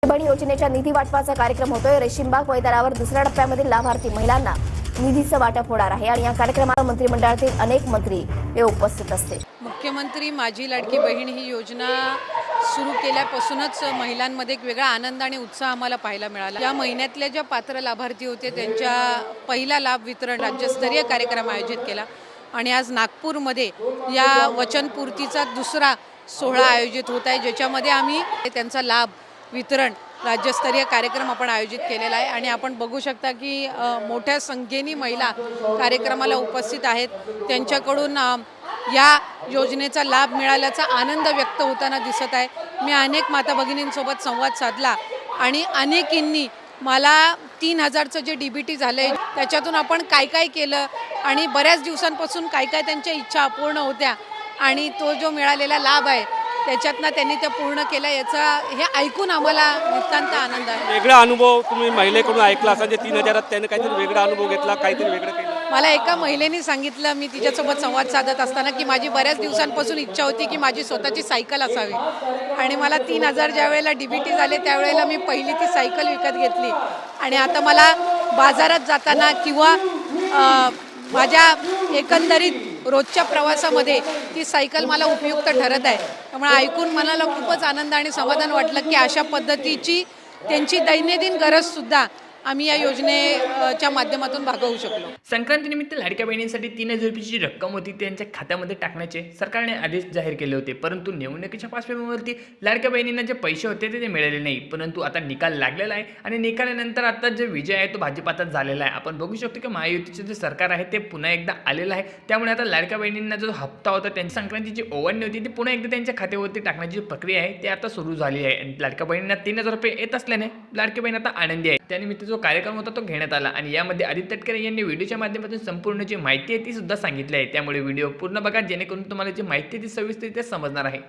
बहीण योजनेच्या निधी वाटपाचा कार्यक्रम होतोय। रेशीमबाग मैदानावर दुसऱ्या टप्प्यामधील लाभार्थी महिलांना निधीचं वाटप होणार आहे आणि या कार्यक्रमाला मंत्रिमंडळातील अनेक मंत्री हे उपस्थित असतील। मुख्यमंत्री माझी लाडकी बहीण ही योजना सुरू केल्यापासूनच महिलांमध्ये एक वेगळा आनंद आणि उत्साह आम्हाला पाहायला मिळाला। या महिन्यातल्या ज्या पात्र लाभार्थी होते त्यांच्या पहिला लाभ वितरण राज्यस्तरीय कार्यक्रम आयोजित केला आणि आज नागपूरमध्ये या वचनपूर्तीचा दुसरा सोहळा आयोजित होत आहे, ज्याच्यामध्ये आम्ही त्यांचा लाभ वितरण राज्यस्तरीय कार्यक्रम आपण आयोजित केलेला आहे आणि आपण बघू शकता की मोठ्या संख्येने महिला कार्यक्रमाला उपस्थित आहेत। त्यांच्याकडून या योजनेचा लाभ मिळाल्याचा आनंद व्यक्त होताना दिसत आहे। मी अनेक माता भगिनींसोबत संवाद साधला आणि अनेकींनी मला 3000चं जे DBT झालंय त्याच्यातून आपण काय काय केलं आणि बऱ्याच दिवसांपासून काय काय त्यांच्या इच्छा अपूर्ण होत्या आणि तो जो मिळालेला लाभ आहे त्याच्यातनं त्यांनी ते पूर्ण केलं, याचा हे ऐकून आम्हाला नितांत आनंद आहे। वेगळा अनुभव तुम्ही महिलेकडून ऐकला असा, जे 3000 त्याने काहीतरी वेगळा अनुभव घेतला, काहीतरी वेगळं केलं? मला एका महिलेने सांगितलं, मी तिच्यासोबत संवाद साधत असताना, की माझी बऱ्याच दिवसांपासून इच्छा होती की माझी स्वतःची सायकल असावी आणि मला 3000 ज्या वेळेला DBT झाले त्यावेळेला मी पहिली ती सायकल विकत घेतली आणि आता मला बाजारात जाताना किंवा माझ्या एकंदरीत रोजच्या प्रवासामध्ये ती सायकल मला उपयुक्त ठरत आहे। त्यामुळे ऐकून मनाला खूपच आनंद आणि समाधान वाटलं की अशा पद्धतीची त्यांची दैनंदिन गरजसुद्धा आम्ही या योजनेच्या माध्यमातून भागवू शकलो। संक्रांतीनिमित्त लाडक्या बहिणींसाठी 3000 रुपयाची रक्कम होती त्यांच्या खात्यामध्ये टाकण्याचे सरकारने आदेश जाहीर केले होते, परंतु निवडणुकीच्या पार्श्वभूमीवरती लाडक्या बहिणींना जे पैसे होते ते मिळाले नाही। परंतु आता निकाल लागलेला आहे आणि निकालानंतर आता जे विजय आहे तो भाजपाचा झालेला आहे। आपण बघू शकतो की महायुतीचे जे सरकार आहे ते पुन्हा एकदा आलेलं आहे, त्यामुळे आता लाडक्या बहिणींना जो हप्ता होता त्यांची संक्रांतीची ओवाळणी होती ती पुन्हा एकदा त्यांच्या खात्यावरती टाकण्याची प्रक्रिया आहे ते आता सुरू झाली आहे आणि लाडक्या बहिणींना 3000 रुपये येत असल्याने लाडकी बहीण आता आनंदी आहे। त्यानिमित्त जो कार्यक्रम होता तो घेण्यात आला आणि यामध्ये आदित्य तटकरे यांनी व्हिडिओच्या माध्यमातून संपूर्ण जी माहिती आहे ती सुद्धा सांगितली आहे, त्यामुळे व्हिडिओ पूर्ण बघा जेणेकरून तुम्हाला जी माहिती आहे ती सविस्तररित्या समजणार आहे।